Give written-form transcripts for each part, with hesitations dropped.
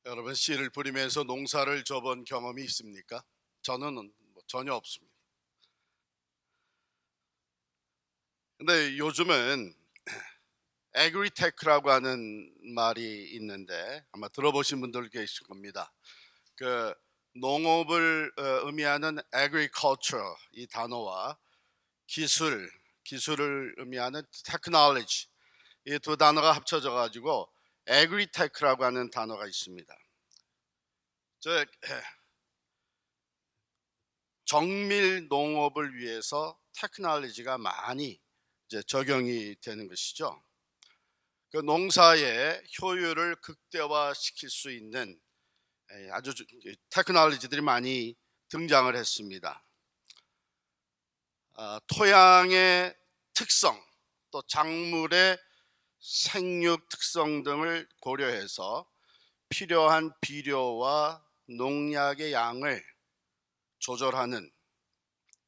여러분 씨를 뿌리면서 농사를 져본 경험이 있습니까? 저는 전혀 없습니다. 근데 요즘은 에그리테크라고 하는 말이 있는데 아마 들어보신 분들 계실 겁니다. 그 농업을 의미하는 agriculture 이 단어와 기술을 의미하는 technology 이 두 단어가 합쳐져 가지고 agritech라고 하는 단어가 있습니다. 즉 정밀 농업을 위해서 테크놀로지가 많이 이제 적용이 되는 것이죠. 그 농사의 효율을 극대화시킬 수 있는 아주 테크놀로지들이 많이 등장을 했습니다. 토양의 특성, 또 작물의 생육 특성 등을 고려해서 필요한 비료와 농약의 양을 조절하는,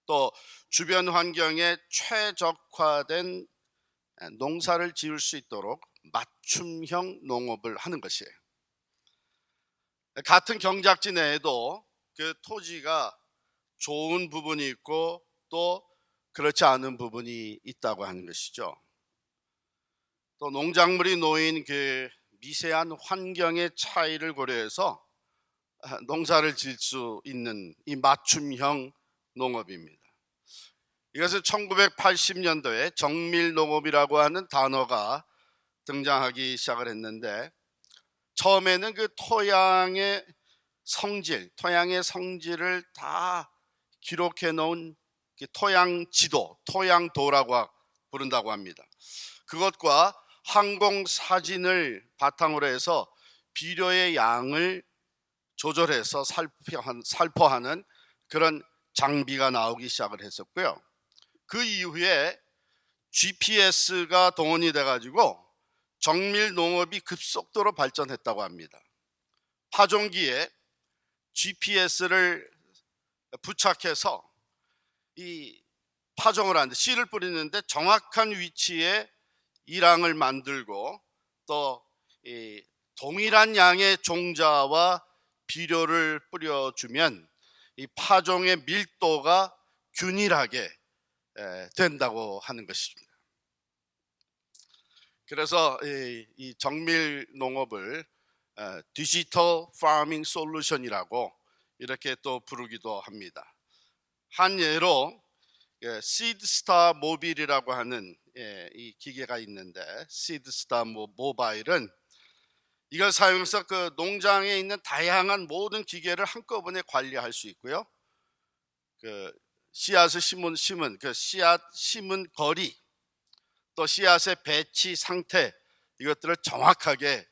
또 주변 환경에 최적화된 농사를 지을 수 있도록 맞춤형 농업을 하는 것이에요. 같은 경작지 내에도 그 토지가 좋은 부분이 있고 또 그렇지 않은 부분이 있다고 하는 것이죠. 또 농작물이 놓인 그 미세한 환경의 차이를 고려해서 농사를 지을 수 있는 이 맞춤형 농업입니다. 이것은 1980년도에 정밀 농업이라고 하는 단어가 등장하기 시작을 했는데, 처음에는 그 토양의 성질을 다 기록해 놓은 토양 지도, 토양도라고 부른다고 합니다. 그것과 항공 사진을 바탕으로 해서 비료의 양을 조절해서 살포하는 그런 장비가 나오기 시작을 했었고요. 그 이후에 GPS가 동원이 돼가지고 정밀 농업이 급속도로 발전했다고 합니다. 파종기에 GPS를 부착해서 이 파종을 하는데, 씨를 뿌리는데 정확한 위치에 일항을 만들고, 또 동일한 양의 종자와 비료를 뿌려주면 이 파종의 밀도가 균일하게 된다고 하는 것입니다. 그래서 이 정밀 농업을 디지털 파밍 솔루션이라고 이렇게 또 부르기도 합니다. 한 예로 시드스타 모빌이라고 하는 이 기계가 있는데, 시드스타 모바일은 이걸 사용해서 그 농장에 있는 다양한 모든 기계를 한꺼번에 관리할 수 있고요. 그 씨앗을 심은 그 씨앗 심은 거리, 또 씨앗의 배치 상태, 이것들을 정확하게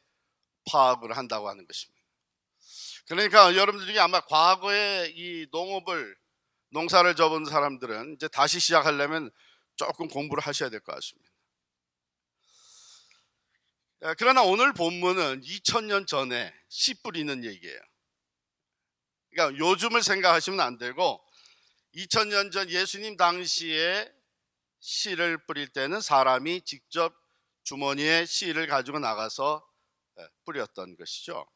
파악을 한다고 하는 것입니다. 그러니까 여러분들이 아마 과거에 이 농사를 접은 사람들은 이제 다시 시작하려면 조금 공부를 하셔야 될 것 같습니다. 그러나 오늘 본문은 2000년 전에 씨 뿌리는 얘기예요. 그러니까 요즘을 생각하시면 안 되고, 2000년 전 예수님 당시에 씨를 뿌릴 때는 사람이 직접 주머니에 씨를 가지고 나가서 뿌렸던 것이죠.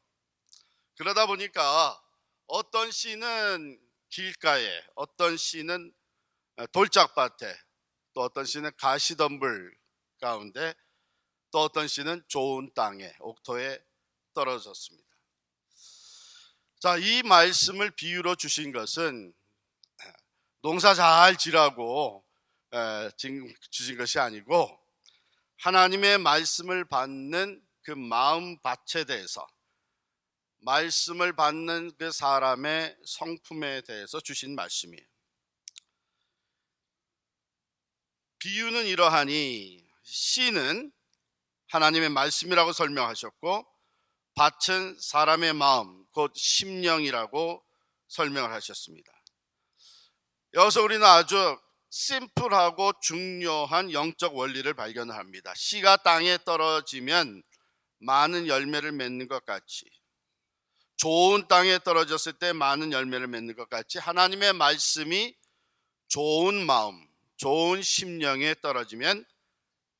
그러다 보니까 어떤 씨는 길가에, 어떤 씨는 돌짝밭에, 또 어떤 씨는 가시덤불 가운데, 또 어떤 씨는 좋은 땅에, 옥토에 떨어졌습니다. 자, 이 말씀을 비유로 주신 것은 농사 잘 지라고 주신 것이 아니고, 하나님의 말씀을 받는 그 마음밭에 대해서, 말씀을 받는 그 사람의 성품에 대해서 주신 말씀이에요. 비유는 이러하니, 씨는 하나님의 말씀이라고 설명하셨고, 밭은 사람의 마음, 곧 심령이라고 설명을 하셨습니다. 여기서 우리는 아주 심플하고 중요한 영적 원리를 발견을 합니다. 씨가 땅에 떨어지면 많은 열매를 맺는 것 같이, 좋은 땅에 떨어졌을 때 많은 열매를 맺는 것 같이, 하나님의 말씀이 좋은 마음, 좋은 심령에 떨어지면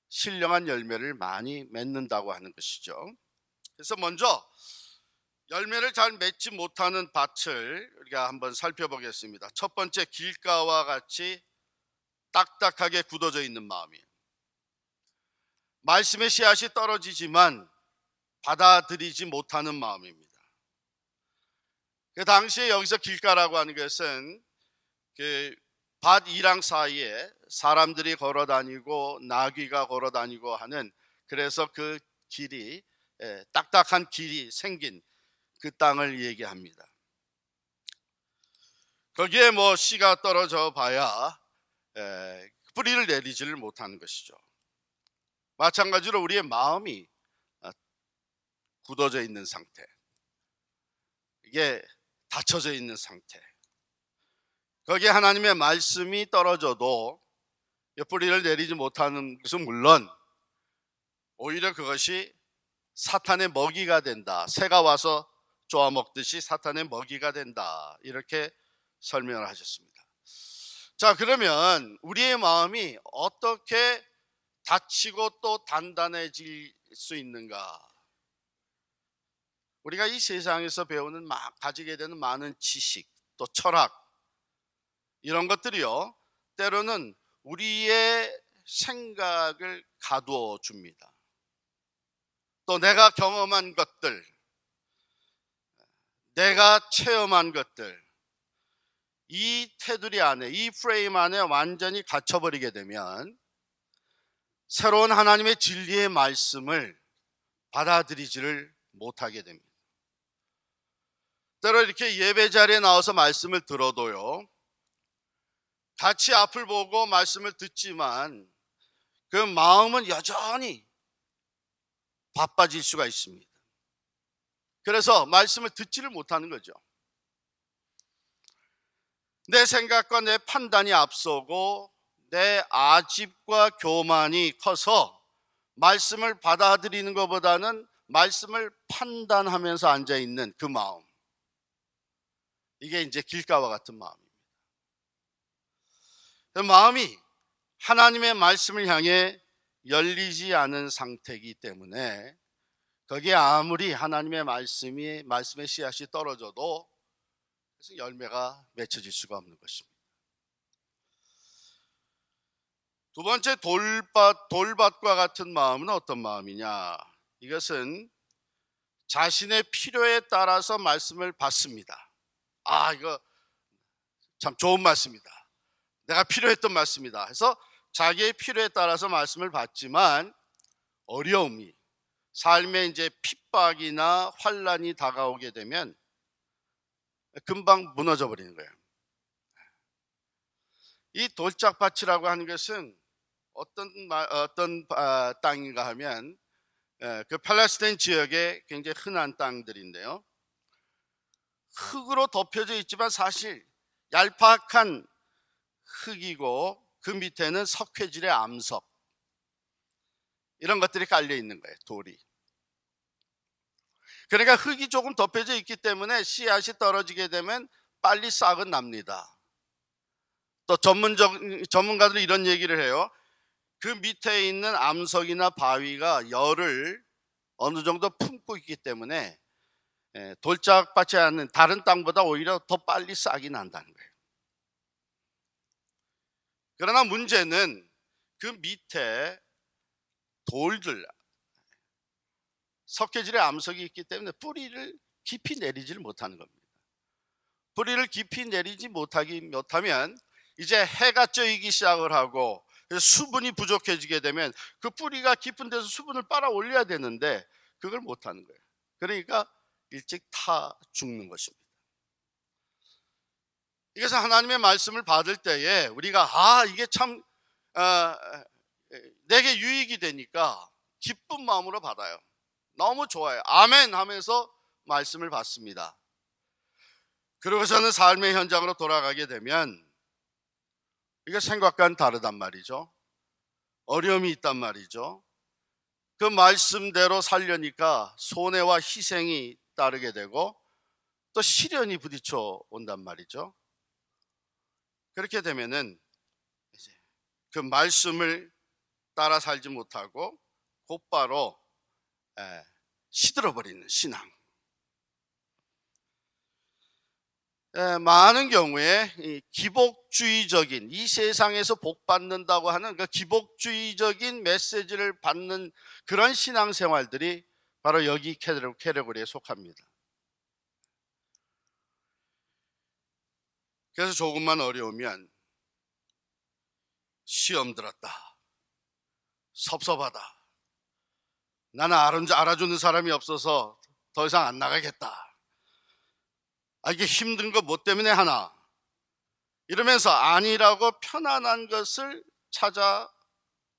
신령한 열매를 많이 맺는다고 하는 것이죠. 그래서 먼저 열매를 잘 맺지 못하는 밭을 우리가 한번 살펴보겠습니다. 첫 번째, 길가와 같이 딱딱하게 굳어져 있는 마음이에요. 말씀의 씨앗이 떨어지지만 받아들이지 못하는 마음입니다. 그 당시에 여기서 길가라고 하는 것은 그 밭 이랑 사이에 사람들이 걸어 다니고 나귀가 걸어 다니고 하는, 그래서 그 길이, 딱딱한 길이 생긴 그 땅을 얘기합니다. 거기에 뭐 씨가 떨어져 봐야 뿌리를 내리지를 못하는 것이죠. 마찬가지로 우리의 마음이 굳어져 있는 상태, 이게 닫혀져 있는 상태, 거기에 하나님의 말씀이 떨어져도 뿌리를 내리지 못하는 것은 물론 오히려 그것이 사탄의 먹이가 된다, 새가 와서 쪼아먹듯이 사탄의 먹이가 된다, 이렇게 설명을 하셨습니다. 자, 그러면 우리의 마음이 어떻게 닫히고 또 단단해질 수 있는가? 우리가 이 세상에서 배우는 가지게 되는 많은 지식, 또 철학, 이런 것들이요, 때로는 우리의 생각을 가두어 줍니다. 또 내가 경험한 것들, 내가 체험한 것들, 이 테두리 안에, 이 프레임 안에 완전히 갇혀버리게 되면 새로운 하나님의 진리의 말씀을 받아들이지를 못하게 됩니다. 때로 이렇게 예배 자리에 나와서 말씀을 들어도요, 같이 앞을 보고 말씀을 듣지만 그 마음은 여전히 바빠질 수가 있습니다. 그래서 말씀을 듣지를 못하는 거죠. 내 생각과 내 판단이 앞서고 내 아집과 교만이 커서 말씀을 받아들이는 것보다는 말씀을 판단하면서 앉아있는 그 마음, 이게 이제 길가와 같은 마음입니다. 그 마음이 하나님의 말씀을 향해 열리지 않은 상태이기 때문에 거기에 아무리 하나님의 말씀의 씨앗이 떨어져도 그래서 열매가 맺혀질 수가 없는 것입니다. 두 번째, 돌밭과 같은 마음은 어떤 마음이냐? 이것은 자신의 필요에 따라서 말씀을 받습니다. 이거 참 좋은 말씀이다, 내가 필요했던 말씀이다 해서 자기의 필요에 따라서 말씀을 받지만 어려움이, 삶에 이제 핍박이나 환란이 다가오게 되면 금방 무너져 버리는 거예요. 이 돌짝밭이라고 하는 것은 어떤 땅인가 하면 그 팔레스타인 지역에 굉장히 흔한 땅들인데요, 흙으로 덮여져 있지만 사실 얄팍한 흙이고 그 밑에는 석회질의 암석, 이런 것들이 깔려 있는 거예요, 돌이. 그러니까 흙이 조금 덮여져 있기 때문에 씨앗이 떨어지게 되면 빨리 싹은 납니다. 또 전문가들이 이런 얘기를 해요. 그 밑에 있는 암석이나 바위가 열을 어느 정도 품고 있기 때문에 돌짝받지 않는 다른 땅보다 오히려 더 빨리 싹이 난다는 거예요. 그러나 문제는 그 밑에 돌들, 석회질의 암석이 있기 때문에 뿌리를 깊이 내리지를 못하는 겁니다. 뿌리를 깊이 내리지 못하면 이제 해가 쪄이기 시작을 하고 수분이 부족해지게 되면 그 뿌리가 깊은 데서 수분을 빨아 올려야 되는데 그걸 못하는 거예요. 그러니까 일찍 타 죽는 것입니다. 이래서 하나님의 말씀을 받을 때에 우리가 이게 참 내게 유익이 되니까 기쁜 마음으로 받아요. 너무 좋아요. 아멘 하면서 말씀을 받습니다. 그러고서는 삶의 현장으로 돌아가게 되면 이게 생각과는 다르단 말이죠. 어려움이 있단 말이죠. 그 말씀대로 살려니까 손해와 희생이 따르게 되고 또 시련이 부딪혀 온단 말이죠. 그렇게 되면은 이제 그 말씀을 따라 살지 못하고 곧바로 시들어버리는 신앙, 많은 경우에 이 기복주의적인, 이 세상에서 복 받는다고 하는 그 기복주의적인 메시지를 받는 그런 신앙생활들이 바로 여기 캐러고리에 속합니다. 그래서 조금만 어려우면 시험 들었다, 섭섭하다, 나는 알아주는 사람이 없어서 더 이상 안 나가겠다, 이게 힘든 거 뭐 때문에 하나, 이러면서 아니라고 편안한 것을 찾아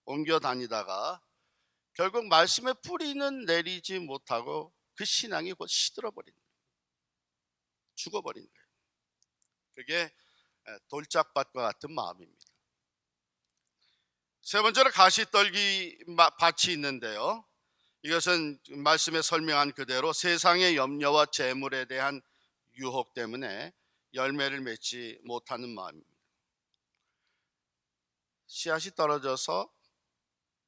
옮겨 다니다가 결국 말씀의 뿌리는 내리지 못하고 그 신앙이 곧 시들어버린 거예요. 죽어버린 거예요. 그게 돌짝밭과 같은 마음입니다. 세 번째로 가시떨기 밭이 있는데요, 이것은 말씀에 설명한 그대로 세상의 염려와 재물에 대한 유혹 때문에 열매를 맺지 못하는 마음입니다. 씨앗이 떨어져서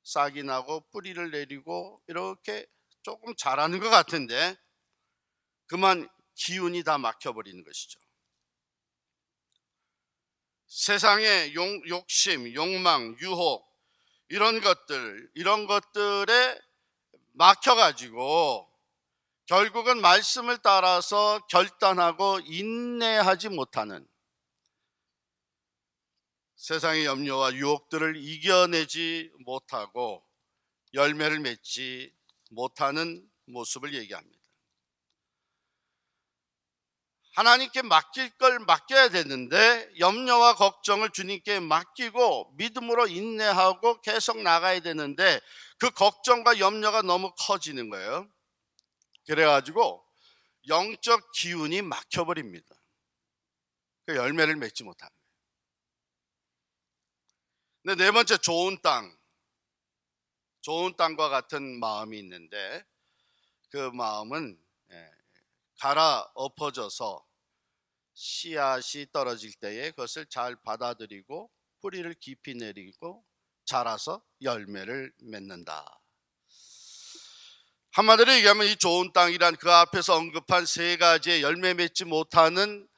싹이 나고 뿌리를 내리고 이렇게 조금 자라는 것 같은데 그만 기운이 다 막혀버리는 것이죠. 세상의 욕심, 욕망, 유혹 이런 것들에 막혀가지고 결국은 말씀을 따라서 결단하고 인내하지 못하는, 세상의 염려와 유혹들을 이겨내지 못하고 열매를 맺지 못하는 모습을 얘기합니다. 하나님께 맡길 걸 맡겨야 되는데 염려와 걱정을 주님께 맡기고 믿음으로 인내하고 계속 나가야 되는데 그 걱정과 염려가 너무 커지는 거예요. 그래가지고 영적 기운이 막혀버립니다. 그 열매를 맺지 못하는 거예요. 근데 네 번째, 좋은 땅과 같은 마음이 있는데 그 마음은 갈아 엎어져서 씨앗이 떨어질 때에 그것을 잘 받아들이고 뿌리를 깊이 내리고 자라서 열매를 맺는다. 한마디로 얘기하면 이 좋은 땅이란 그 앞에서 언급한 세 가지의 열매 맺지 못하는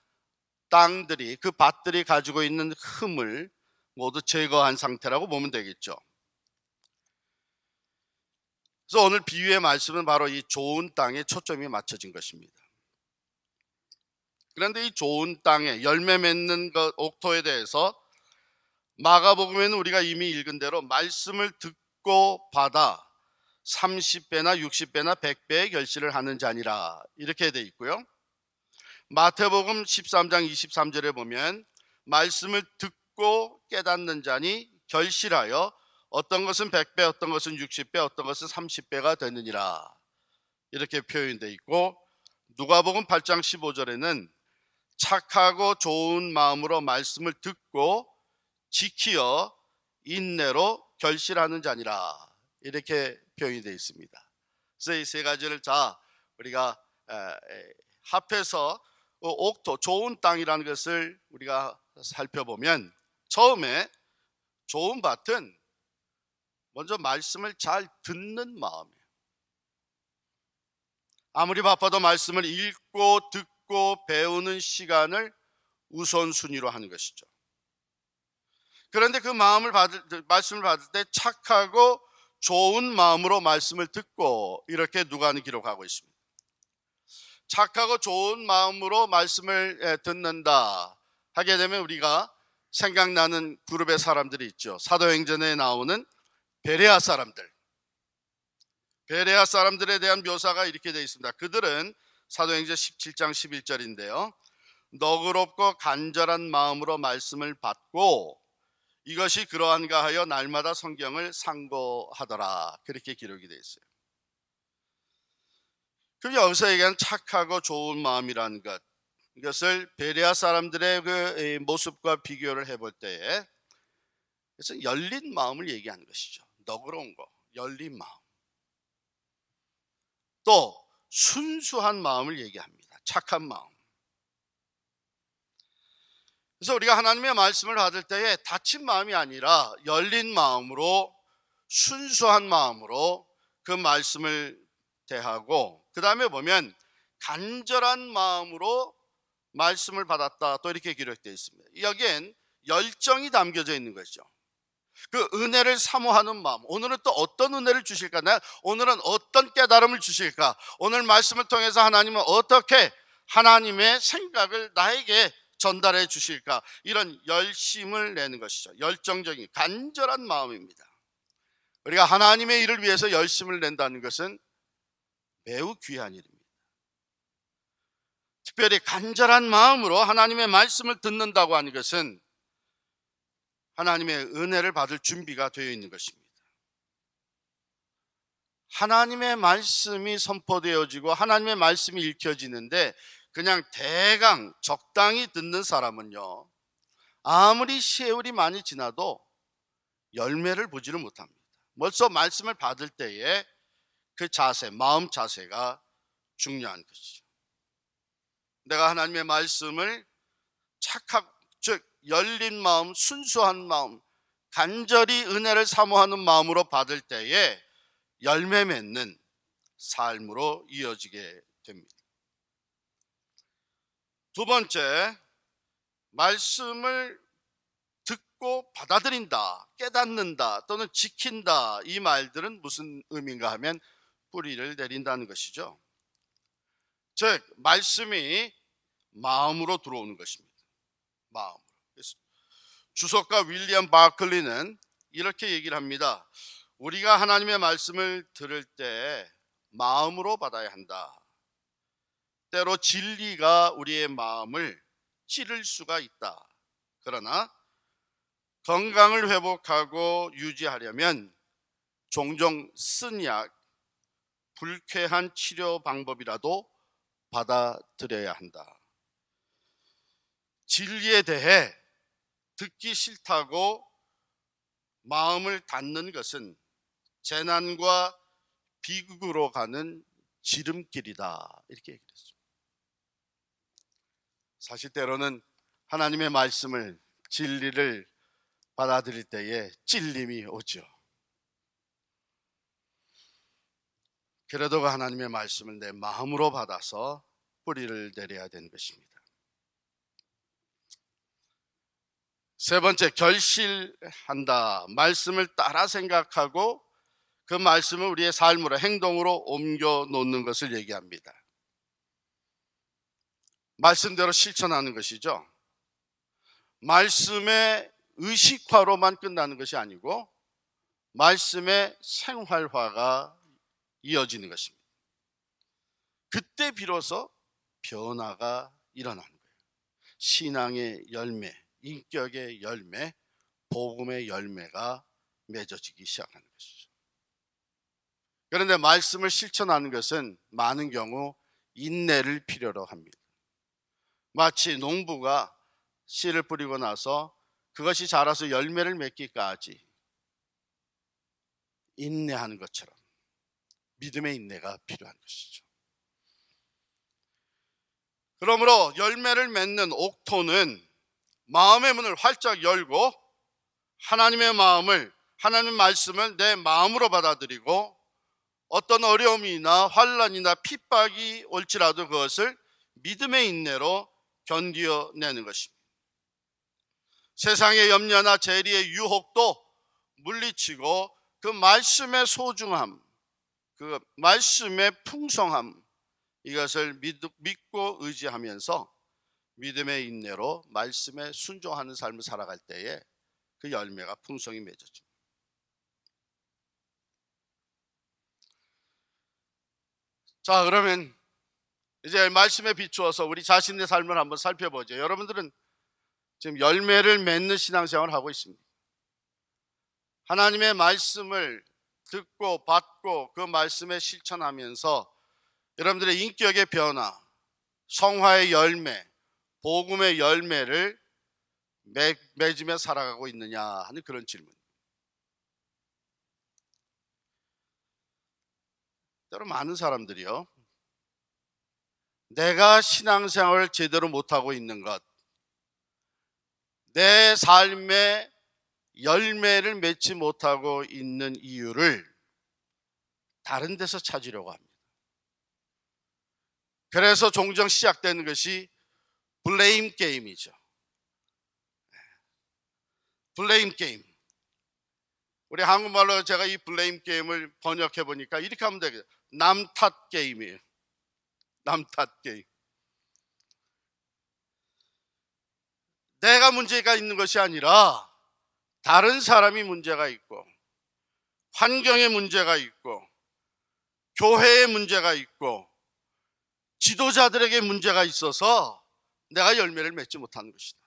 땅들이, 그 밭들이 가지고 있는 흠을 모두 제거한 상태라고 보면 되겠죠. 그래서 오늘 비유의 말씀은 바로 이 좋은 땅에 초점이 맞춰진 것입니다. 그런데 이 좋은 땅에 열매 맺는 옥토에 대해서 마가복음에는 우리가 이미 읽은 대로 말씀을 듣고 받아 30배나 60배나 100배의 결실을 하는 자니라 이렇게 돼 있고요. 마태복음 13장 23절에 보면 말씀을 듣고 깨닫는 자니 결실하여 어떤 것은 100배, 어떤 것은 60배, 어떤 것은 30배가 되느니라 이렇게 표현되어 있고, 누가복음 8장 15절에는 착하고 좋은 마음으로 말씀을 듣고 지키어 인내로 결실하는 자니라 이렇게 표현이 되어 있습니다. 그래서 이 세 가지를 우리가 합해서 옥토, 좋은 땅이라는 것을 우리가 살펴보면, 처음에 좋은 밭은 먼저 말씀을 잘 듣는 마음이에요. 아무리 바빠도 말씀을 읽고 듣고 배우는 시간을 우선순위로 하는 것이죠. 그런데 그 말씀을 받을 때 착하고 좋은 마음으로 말씀을 듣고, 이렇게 누가는 기록하고 있습니다. 착하고 좋은 마음으로 말씀을 듣는다 하게 되면 우리가 생각나는 그룹의 사람들이 있죠. 사도행전에 나오는 베레아 사람들에 대한 묘사가 이렇게 되어 있습니다. 그들은 사도행전 17장 11절인데요. 너그럽고 간절한 마음으로 말씀을 받고 이것이 그러한가 하여 날마다 성경을 상고하더라. 그렇게 기록이 되어 있어요. 그럼 여기서 얘기하는 착하고 좋은 마음이라는 것, 이것을 베레아 사람들의 그 모습과 비교를 해볼 때에 그래서 열린 마음을 얘기하는 것이죠. 너그러운 거, 열린 마음. 또 순수한 마음을 얘기합니다. 착한 마음. 그래서 우리가 하나님의 말씀을 받을 때에 닫힌 마음이 아니라 열린 마음으로, 순수한 마음으로 그 말씀을 대하고, 그 다음에 보면 간절한 마음으로 말씀을 받았다, 또 이렇게 기록되어 있습니다. 여기엔 열정이 담겨져 있는 것이죠. 그 은혜를 사모하는 마음, 오늘은 또 어떤 은혜를 주실까? 오늘은 어떤 깨달음을 주실까? 오늘 말씀을 통해서 하나님은 어떻게 하나님의 생각을 나에게 전달해 주실까? 이런 열심을 내는 것이죠. 열정적인 간절한 마음입니다. 우리가 하나님의 일을 위해서 열심을 낸다는 것은 매우 귀한 일입니다. 특별히 간절한 마음으로 하나님의 말씀을 듣는다고 하는 것은 하나님의 은혜를 받을 준비가 되어 있는 것입니다. 하나님의 말씀이 선포되어지고 하나님의 말씀이 읽혀지는데 그냥 대강 적당히 듣는 사람은요, 아무리 세월이 많이 지나도 열매를 보지를 못합니다. 벌써 말씀을 받을 때에 그 자세, 마음 자세가 중요한 것이죠. 내가 하나님의 말씀을 즉 열린 마음, 순수한 마음, 간절히 은혜를 사모하는 마음으로 받을 때에 열매 맺는 삶으로 이어지게 됩니다. 두 번째, 말씀을 듣고 받아들인다, 깨닫는다, 또는 지킨다, 이 말들은 무슨 의미인가 하면 뿌리를 내린다는 것이죠. 즉 말씀이 마음으로 들어오는 것입니다. 마음으로. 주석가 윌리엄 바클리는 이렇게 얘기를 합니다. 우리가 하나님의 말씀을 들을 때 마음으로 받아야 한다. 때로 진리가 우리의 마음을 찌를 수가 있다. 그러나 건강을 회복하고 유지하려면 종종 쓴 약, 불쾌한 치료 방법이라도 받아들여야 한다. 진리에 대해 듣기 싫다고 마음을 닫는 것은 재난과 비극으로 가는 지름길이다, 이렇게 얘기했습니다. 사실 때로는 하나님의 말씀을, 진리를 받아들일 때에 찔림이 오죠. 그래도 그 하나님의 말씀을 내 마음으로 받아서 뿌리를 내려야 되는 것입니다. 세 번째, 결실한다. 말씀을 따라 생각하고 그 말씀을 우리의 삶으로, 행동으로 옮겨 놓는 것을 얘기합니다. 말씀대로 실천하는 것이죠. 말씀의 의식화로만 끝나는 것이 아니고 말씀의 생활화가 이어지는 것입니다. 그때 비로소 변화가 일어나는 거예요. 신앙의 열매, 인격의 열매, 복음의 열매가 맺어지기 시작하는 것이죠. 그런데 말씀을 실천하는 것은 많은 경우 인내를 필요로 합니다. 마치 농부가 씨를 뿌리고 나서 그것이 자라서 열매를 맺기까지 인내하는 것처럼 믿음의 인내가 필요한 것이죠. 그러므로 열매를 맺는 옥토는 마음의 문을 활짝 열고 하나님의 마음을, 하나님의 말씀을 내 마음으로 받아들이고 어떤 어려움이나 환난이나 핍박이 올지라도 그것을 믿음의 인내로 견디어내는 것입니다. 세상의 염려나 재리의 유혹도 물리치고 그 말씀의 소중함, 그 말씀의 풍성함, 이것을 믿고 의지하면서 믿음의 인내로 말씀에 순종하는 삶을 살아갈 때에 그 열매가 풍성히 맺어집니다. 자, 그러면 이제 말씀에 비추어서 우리 자신의 삶을 한번 살펴보죠. 여러분들은 지금 열매를 맺는 신앙생활을 하고 있습니다. 하나님의 말씀을 듣고 받고 그 말씀에 실천하면서 여러분들의 인격의 변화, 성화의 열매, 복음의 열매를 맺으며 살아가고 있느냐 하는 그런 질문. 때로 많은 사람들이요, 내가 신앙생활을 제대로 못하고 있는 것, 내 삶의 열매를 맺지 못하고 있는 이유를 다른 데서 찾으려고 합니다. 그래서 종종 시작되는 것이 블레임 게임이죠. 블레임 게임. 우리 한국말로 제가 이 블레임 게임을 번역해 보니까 이렇게 하면 되겠어요. 남 탓 게임이에요. 남 탓 게임. 내가 문제가 있는 것이 아니라 다른 사람이 문제가 있고, 환경에 문제가 있고, 교회에 문제가 있고, 지도자들에게 문제가 있어서 내가 열매를 맺지 못하는 것이다.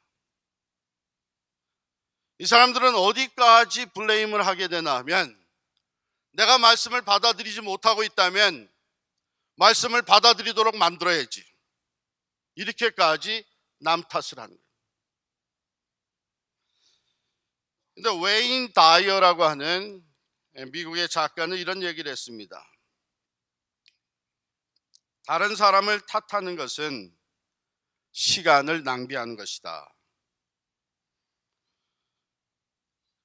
이 사람들은 어디까지 블레임을 하게 되나 하면, 내가 말씀을 받아들이지 못하고 있다면 말씀을 받아들이도록 만들어야지, 이렇게까지 남 탓을 하는 거예요. 근데 웨인 다이어라고 하는 미국의 작가는 이런 얘기를 했습니다. 다른 사람을 탓하는 것은 시간을 낭비하는 것이다.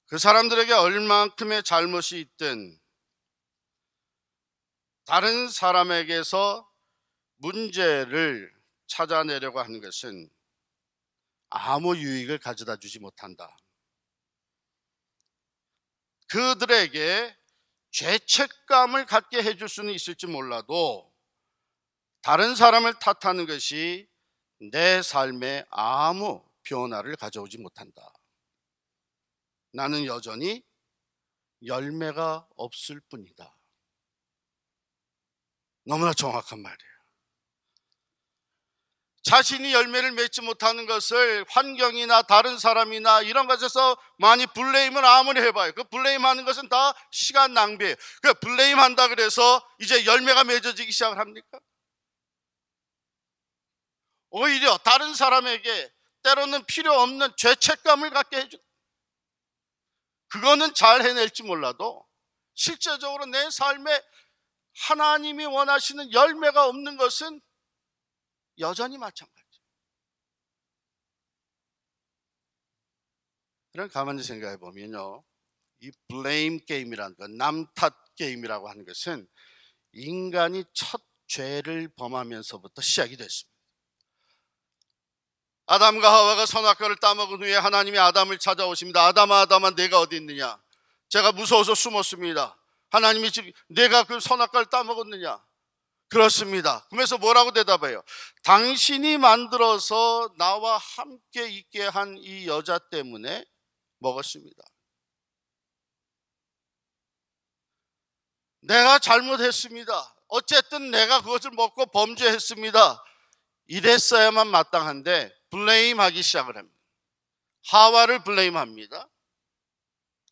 그 사람들에게 얼만큼의 잘못이 있든 다른 사람에게서 문제를 찾아내려고 하는 것은 아무 유익을 가져다 주지 못한다. 그들에게 죄책감을 갖게 해줄 수는 있을지 몰라도 다른 사람을 탓하는 것이 내 삶에 아무 변화를 가져오지 못한다. 나는 여전히 열매가 없을 뿐이다. 너무나 정확한 말이에요. 자신이 열매를 맺지 못하는 것을 환경이나 다른 사람이나 이런 것에서 많이 블레임을 아무리 해봐요. 그 블레임하는 것은 다 시간 낭비예요. 그 블레임한다 그래서 이제 열매가 맺어지기 시작을 합니까? 오히려 다른 사람에게 때로는 필요 없는 죄책감을 갖게 해준다. 그거는 잘 해낼지 몰라도 실제적으로 내 삶에 하나님이 원하시는 열매가 없는 것은 여전히 마찬가지예요. 그럼 가만히 생각해 보면요, 이 블레임 게임이라는 것, 남 탓 게임이라고 하는 것은 인간이 첫 죄를 범하면서부터 시작이 됐습니다. 아담과 하와가 선악과를 따먹은 후에 하나님이 아담을 찾아오십니다. 아담아, 아담아, 내가 어디 있느냐? 제가 무서워서 숨었습니다. 하나님이 지금 내가 그 선악과를 따먹었느냐? 그렇습니다. 그러면서 뭐라고 대답해요? 당신이 만들어서 나와 함께 있게 한 이 여자 때문에 먹었습니다. 내가 잘못했습니다. 어쨌든 내가 그것을 먹고 범죄했습니다. 이랬어야만 마땅한데 블레임하기 시작을 합니다. 하와를 블레임합니다.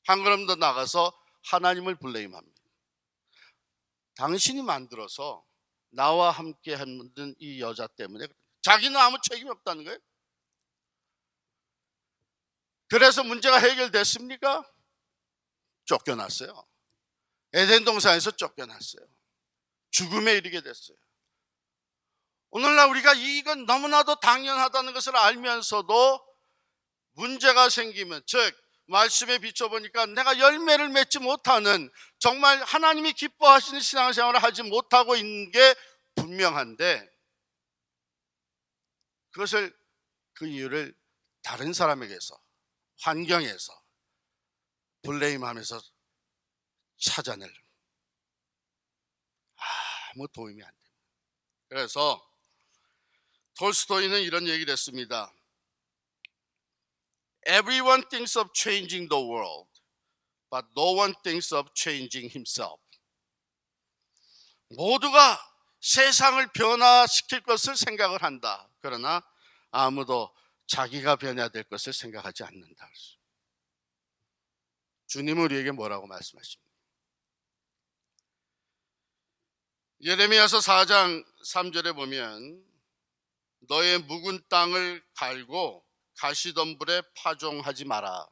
한 걸음 더 나가서 하나님을 블레임합니다. 당신이 만들어서 나와 함께 만든 이 여자 때문에 자기는 아무 책임이 없다는 거예요. 그래서 문제가 해결됐습니까? 쫓겨났어요. 에덴 동산에서 쫓겨났어요. 죽음에 이르게 됐어요. 오늘날 우리가 이건 너무나도 당연하다는 것을 알면서도 문제가 생기면, 즉 말씀에 비춰보니까 내가 열매를 맺지 못하는, 정말 하나님이 기뻐하시는 신앙생활을 하지 못하고 있는 게 분명한데, 그것을, 그 이유를 다른 사람에게서, 환경에서 블레임하면서 찾아낼 아무 도움이 안 됩니다. 그래서 톨스토이는 이런 얘기를 했습니다. Everyone thinks of changing the world, but no one thinks of changing himself. 모두가 세상을 변화시킬 것을 생각을 한다. 그러나 아무도 자기가 변화될 것을 생각하지 않는다. 주님은 우리에게 뭐라고 말씀하십니까? 예레미야서 4장 3절에 보면 너의 묵은 땅을 갈고 가시덤불에 파종하지 마라.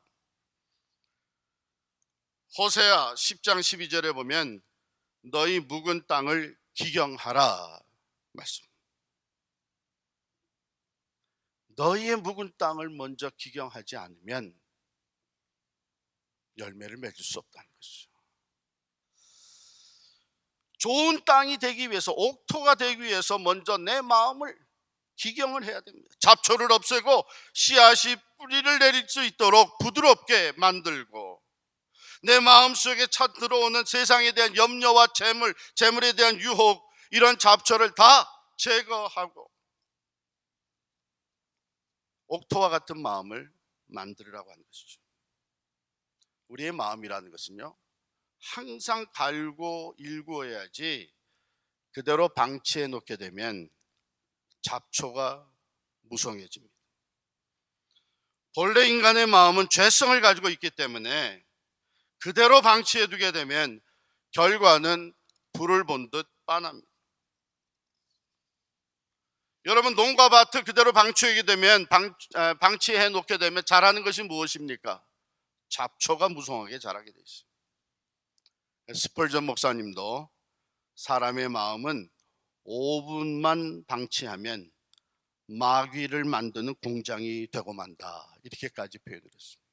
호세아 10장 12절에 보면 너희 묵은 땅을 기경하라 말씀. 너희의 묵은 땅을 먼저 기경하지 않으면 열매를 맺을 수 없다는 것이죠. 좋은 땅이 되기 위해서, 옥토가 되기 위해서 먼저 내 마음을 기경을 해야 됩니다. 잡초를 없애고 씨앗이 뿌리를 내릴 수 있도록 부드럽게 만들고, 내 마음속에 차 들어오는 세상에 대한 염려와 재물에 대한 유혹, 이런 잡초를 다 제거하고 옥토와 같은 마음을 만들으라고 하는 것이죠. 우리의 마음이라는 것은요, 항상 갈고 일구어야지 그대로 방치해 놓게 되면 잡초가 무성해집니다. 본래 인간의 마음은 죄성을 가지고 있기 때문에 그대로 방치해 두게 되면 결과는 불을 본 듯 빤합니다. 여러분, 농가 밭을 그대로 방치하게 되면 방치해 놓게 되면 자라는 것이 무엇입니까? 잡초가 무성하게 자라게 돼 있어요. 스펄전 목사님도 사람의 마음은 5분만 방치하면 마귀를 만드는 공장이 되고 만다, 이렇게까지 표현을 했습니다.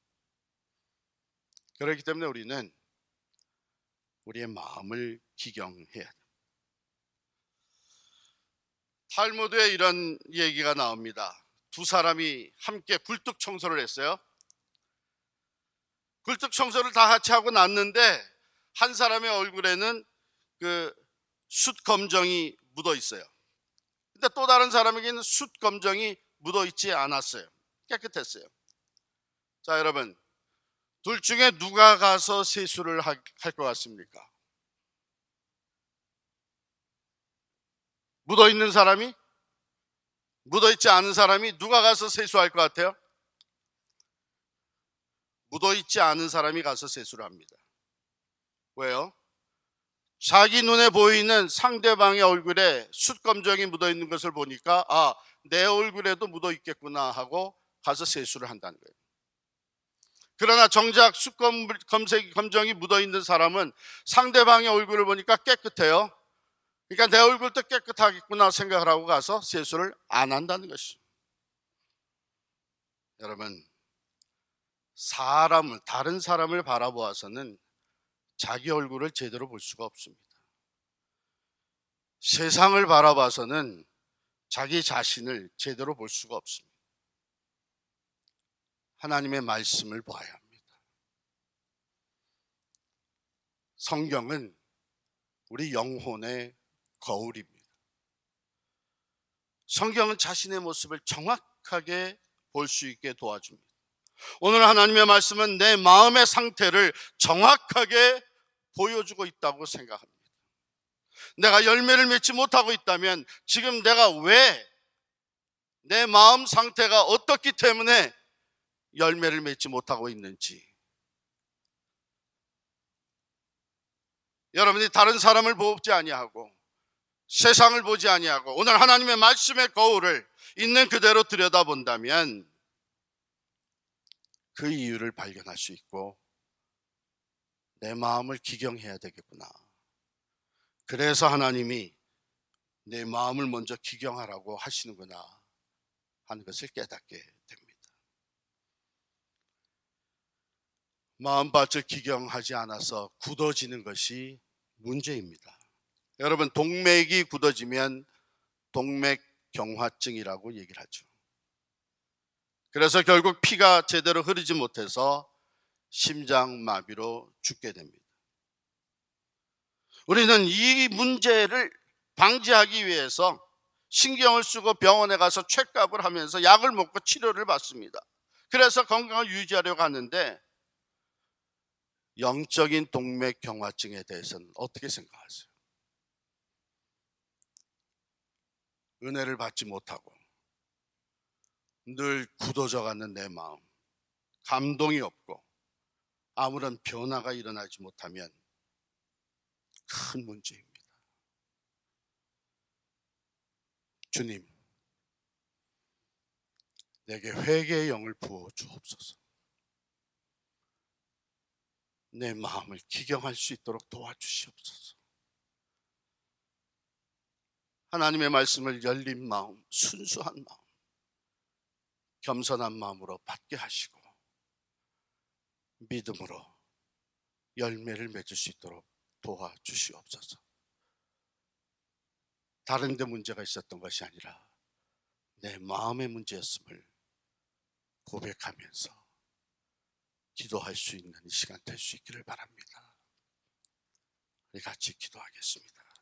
그렇기 때문에 우리는 우리의 마음을 기경해야 됩니다. 탈무드에 이런 얘기가 나옵니다. 두 사람이 함께 굴뚝 청소를 했어요. 굴뚝 청소를 다 같이 하고 났는데 한 사람의 얼굴에는 숯 검정이 묻어 있어요. 근데 또 다른 사람에게는 숯 검정이 묻어 있지 않았어요. 깨끗했어요. 자, 여러분, 둘 중에 누가 가서 세수를 할 것 같습니까? 묻어 있는 사람이? 묻어 있지 않은 사람이? 누가 가서 세수할 것 같아요? 묻어 있지 않은 사람이 가서 세수를 합니다. 왜요? 자기 눈에 보이는 상대방의 얼굴에 숯 검정이 묻어 있는 것을 보니까, 내 얼굴에도 묻어 있겠구나 하고 가서 세수를 한다는 거예요. 그러나 정작 숯 검정이 묻어 있는 사람은 상대방의 얼굴을 보니까 깨끗해요. 그러니까 내 얼굴도 깨끗하겠구나 생각을 하고 가서 세수를 안 한다는 것이죠. 여러분, 다른 사람을 바라보아서는 자기 얼굴을 제대로 볼 수가 없습니다. 세상을 바라봐서는 자기 자신을 제대로 볼 수가 없습니다. 하나님의 말씀을 봐야 합니다. 성경은 우리 영혼의 거울입니다. 성경은 자신의 모습을 정확하게 볼 수 있게 도와줍니다. 오늘 하나님의 말씀은 내 마음의 상태를 정확하게 보여주고 있다고 생각합니다. 내가 열매를 맺지 못하고 있다면 지금 내가 왜, 내 마음 상태가 어떻기 때문에 열매를 맺지 못하고 있는지, 여러분이 다른 사람을 보지 아니하고 세상을 보지 아니하고 오늘 하나님의 말씀의 거울을 있는 그대로 들여다본다면 그 이유를 발견할 수 있고, 내 마음을 기경해야 되겠구나. 그래서 하나님이 내 마음을 먼저 기경하라고 하시는구나 하는 것을 깨닫게 됩니다. 마음밭을 기경하지 않아서 굳어지는 것이 문제입니다. 여러분, 동맥이 굳어지면 동맥경화증이라고 얘기를 하죠. 그래서 결국 피가 제대로 흐르지 못해서 심장마비로 죽게 됩니다. 우리는 이 문제를 방지하기 위해서 신경을 쓰고 병원에 가서 죗값을 하면서 약을 먹고 치료를 받습니다. 그래서 건강을 유지하려고 하는데, 영적인 동맥경화증에 대해서는 어떻게 생각하세요? 은혜를 받지 못하고 늘 굳어져가는 내 마음, 감동이 없고 아무런 변화가 일어나지 못하면 큰 문제입니다. 주님, 내게 회개의 영을 부어 주옵소서. 내 마음을 기경할 수 있도록 도와주시옵소서. 하나님의 말씀을 열린 마음, 순수한 마음, 겸손한 마음으로 받게 하시고 믿음으로 열매를 맺을 수 있도록 도와주시옵소서. 다른 데 문제가 있었던 것이 아니라 내 마음의 문제였음을 고백하면서 기도할 수 있는 이 시간 될 수 있기를 바랍니다. 우리 같이 기도하겠습니다.